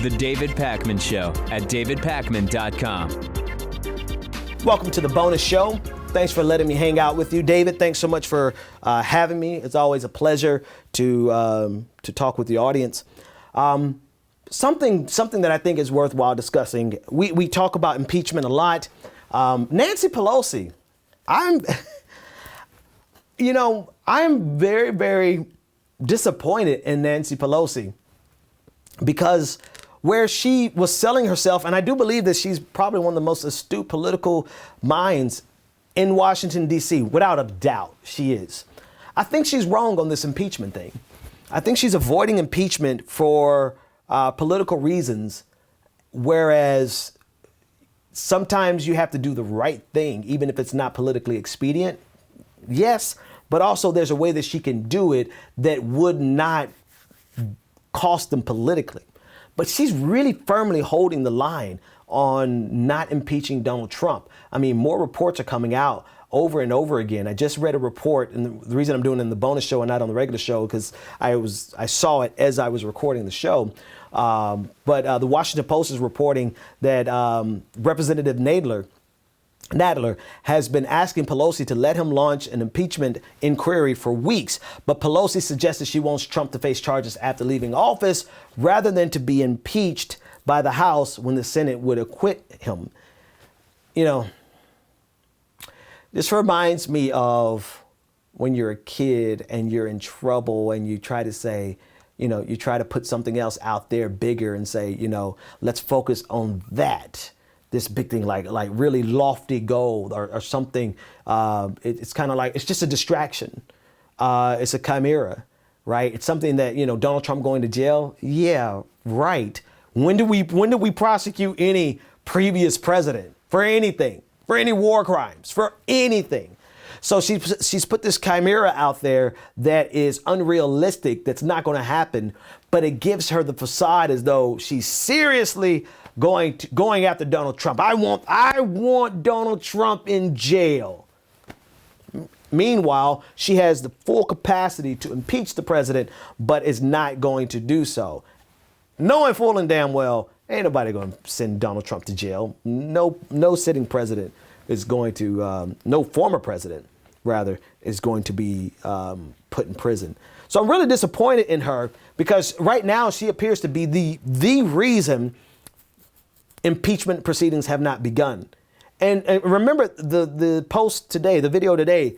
The David Pakman Show at davidpakman.com. Welcome to the bonus show. Thanks for letting me hang out with you, David. Thanks so much for having me. It's always a pleasure to talk with the audience. Something that I think is worthwhile discussing. We talk about impeachment a lot. Nancy Pelosi, I'm very, very disappointed in Nancy Pelosi because where she was selling herself, and I do believe that she's probably one of the most astute political minds in Washington, D.C., without a doubt, she is. I think she's wrong on this impeachment thing. I think she's avoiding impeachment for political reasons, whereas sometimes you have to do the right thing, even if it's not politically expedient. Yes, but also there's a way that she can do it that would not cost them politically. But she's really firmly holding the line on not impeaching Donald Trump. I mean, more reports are coming out over and over again. I just read a report, and the reason I'm doing it in the bonus show and not on the regular show, because I saw it as I was recording the show. But the Washington Post is reporting that Representative Nadler has been asking Pelosi to let him launch an impeachment inquiry for weeks. But Pelosi suggested she wants Trump to face charges after leaving office rather than to be impeached by the House when the Senate would acquit him. You know, this reminds me of when you're a kid and you're in trouble and you try to say, you try to put something else out there bigger and say, let's focus on that. This big thing, like really lofty goal or something. It's kind of like, it's just a distraction. It's a chimera, right? It's something that, Donald Trump going to jail. Yeah, right. When did we prosecute any previous president for anything, for any war crimes, for anything? So she's put this chimera out there that is unrealistic, that's not going to happen, but it gives her the facade as though she's seriously going after Donald Trump. I want Donald Trump in jail. Meanwhile, she has the full capacity to impeach the president, but is not going to do so. Knowing full and damn well, ain't nobody going to send Donald Trump to jail. No sitting president is going to, no former president, rather, is going to be put in prison. So I'm really disappointed in her because right now she appears to be the reason impeachment proceedings have not begun. And remember the post today, the video today,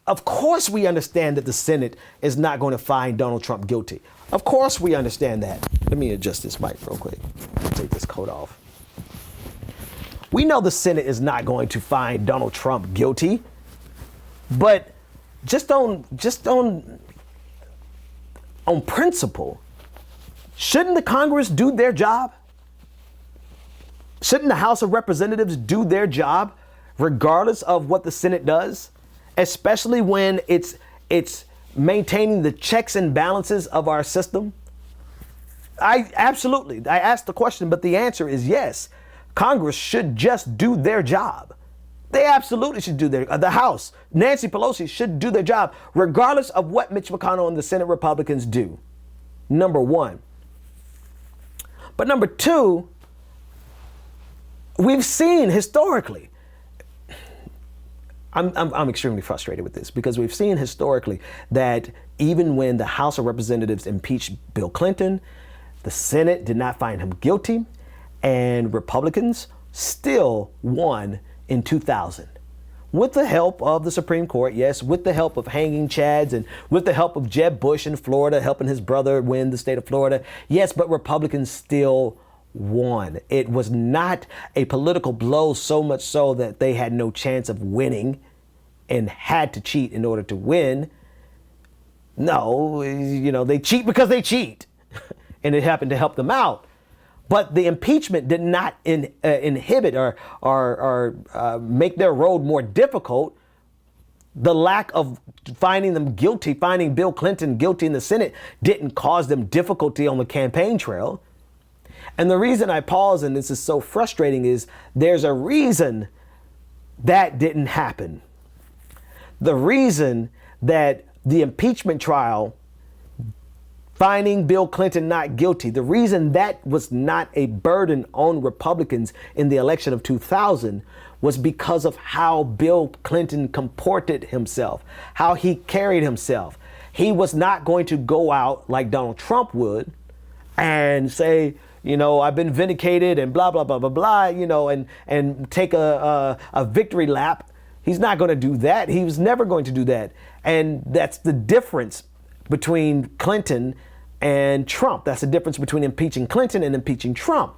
of course we understand that the Senate is not going to find Donald Trump guilty. Of course we understand that. Let me adjust this mic real quick. Take this coat off. We know the Senate is not going to find Donald Trump guilty, but just on principle, shouldn't the Congress do their job? Shouldn't the House of Representatives do their job regardless of what the Senate does, especially when it's maintaining the checks and balances of our system? I asked the question, but the answer is yes. Congress should just do their job. They absolutely should do the House, Nancy Pelosi should do their job regardless of what Mitch McConnell and the Senate Republicans do. Number one. But number two, we've seen historically, I'm extremely frustrated with this because we've seen historically that even when the House of Representatives impeached Bill Clinton, the Senate did not find him guilty, and Republicans still won in 2000. With the help of the Supreme Court, yes, with the help of hanging chads and with the help of Jeb Bush in Florida, helping his brother win the state of Florida, yes, but Republicans still won. It was not a political blow so much so that they had no chance of winning and had to cheat in order to win. No, they cheat because they cheat. And it happened to help them out. But the impeachment did not inhibit or make their road more difficult. The lack of finding them guilty, finding Bill Clinton guilty in the Senate didn't cause them difficulty on the campaign trail. And the reason I pause, and this is so frustrating, is there's a reason that didn't happen. The reason that the impeachment trial finding Bill Clinton not guilty. The reason that was not a burden on Republicans in the election of 2000 was because of how Bill Clinton comported himself, how he carried himself. He was not going to go out like Donald Trump would and say, I've been vindicated and blah, blah, blah, blah, blah, and take a victory lap. He's not going to do that. He was never going to do that. And that's the difference between Clinton and Trump. That's the difference between impeaching Clinton and impeaching Trump.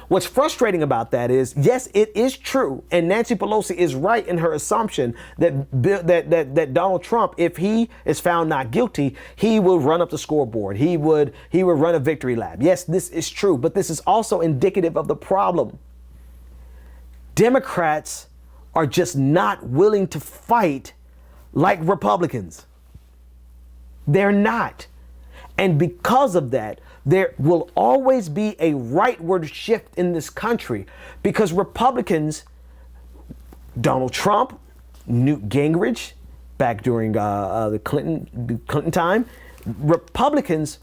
What's frustrating about that is, yes, it is true, and Nancy Pelosi is right in her assumption that Donald Trump, if he is found not guilty, he will run up the scoreboard. He would run a victory lap. Yes, this is true, but this is also indicative of the problem. Democrats are just not willing to fight like Republicans. They're not. And because of that, there will always be a rightward shift in this country because Republicans, Donald Trump, Newt Gingrich, back during the Clinton time, Republicans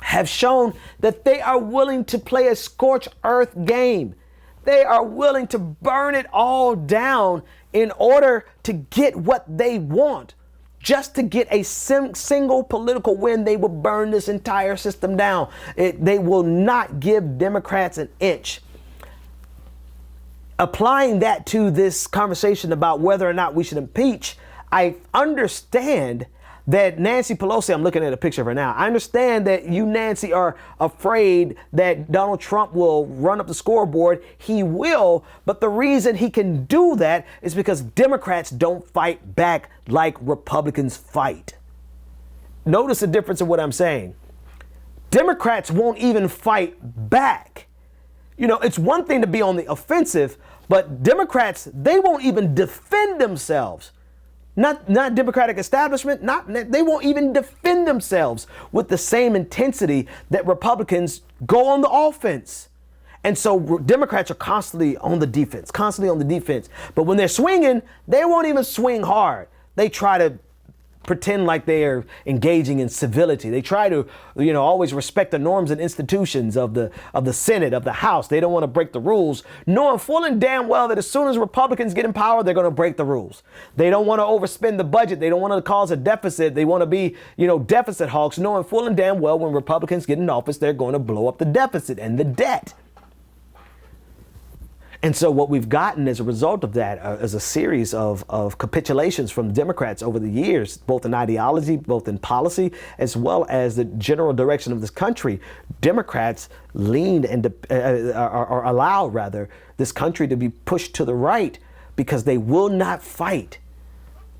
have shown that they are willing to play a scorched earth game. They are willing to burn it all down in order to get what they want. Just to get a single political win, they will burn this entire system down. They will not give Democrats an inch. Applying that to this conversation about whether or not we should impeach, I understand that Nancy Pelosi, I'm looking at a picture of her now. I understand that you, Nancy, are afraid that Donald Trump will run up the scoreboard. He will, but the reason he can do that is because Democrats don't fight back like Republicans fight. Notice the difference in what I'm saying. Democrats won't even fight back. It's one thing to be on the offensive, but Democrats, they won't even defend themselves. Not Democratic establishment, they won't even defend themselves with the same intensity that Republicans go on the offense. And so Democrats are constantly on the defense. But when they're swinging, they won't even swing hard. They try to pretend like they are engaging in civility. They try to, always respect the norms and institutions of the Senate, of the House. They don't want to break the rules, knowing full and damn well that as soon as Republicans get in power, they're going to break the rules. They don't want to overspend the budget. They don't want to cause a deficit. They want to be, deficit hawks, knowing full and damn well when Republicans get in office, they're going to blow up the deficit and the debt. And so what we've gotten as a result of that is a series of capitulations from Democrats over the years, both in ideology, both in policy, as well as the general direction of this country. Democrats leaned and or allowed, rather, this country to be pushed to the right because they will not fight.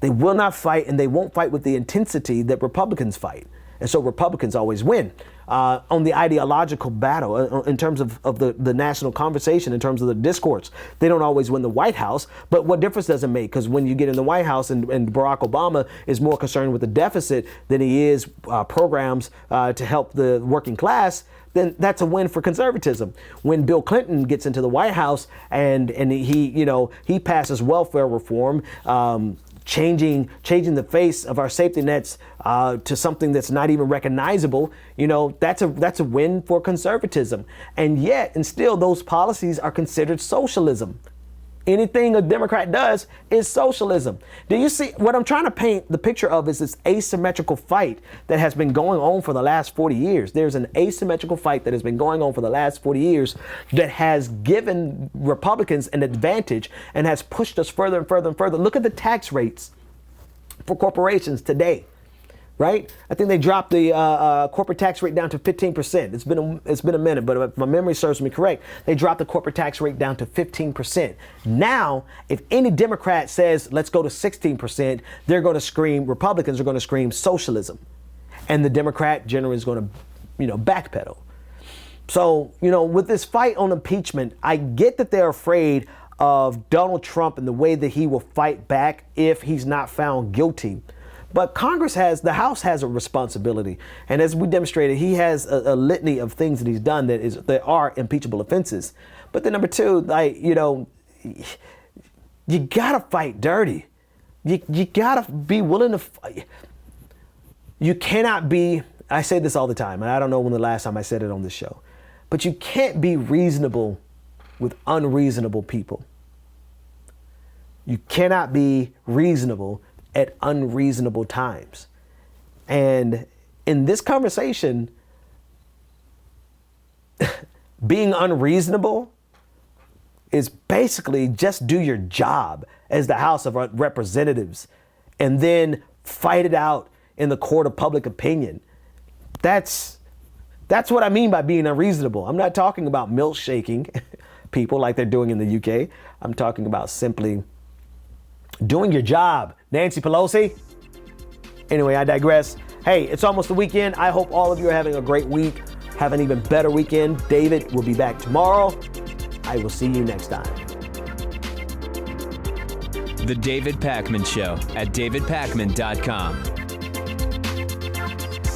They will not fight, and they won't fight with the intensity that Republicans fight. And so Republicans always win. On the ideological battle, in terms of the national conversation, in terms of the discourse, they don't always win the White House. But what difference does it make? Because when you get in the White House and Barack Obama is more concerned with the deficit than he is programs to help the working class, then that's a win for conservatism. When Bill Clinton gets into the White House and he passes welfare reform, changing the face of our safety nets to something that's not even recognizable, that's a win for conservatism. And yet, and still, those policies are considered socialism. Anything a Democrat does is socialism. Do you see what I'm trying to paint the picture of is this asymmetrical fight that has been going on for the last 40 years. There's an asymmetrical fight that has been going on for the last 40 years that has given Republicans an advantage and has pushed us further and further and further. Look at the tax rates for corporations today. Right? I think they dropped the corporate tax rate down to 15%. It's been a minute, but if my memory serves me correct, they dropped the corporate tax rate down to 15%. Now, if any Democrat says, let's go to 16%, they're going to scream, Republicans are going to scream socialism. And the Democrat generally is going to, backpedal. So, with this fight on impeachment, I get that they're afraid of Donald Trump and the way that he will fight back if he's not found guilty. But the House has a responsibility. And as we demonstrated, he has a litany of things that he's done that are impeachable offenses. But then number two, you gotta fight dirty. You gotta be willing to fight. You cannot be I say this all the time, and I don't know when the last time I said it on this show, but you can't be reasonable with unreasonable people. You cannot be reasonable at unreasonable times. And in this conversation, being unreasonable is basically just do your job as the House of Representatives and then fight it out in the court of public opinion. That's what I mean by being unreasonable. I'm not talking about milkshaking people like they're doing in the UK. I'm talking about simply doing your job. Nancy Pelosi. Anyway, I digress. Hey, it's almost the weekend. I hope all of you are having a great week. Have an even better weekend. David will be back tomorrow. I will see you next time. The David Pakman Show at davidpakman.com.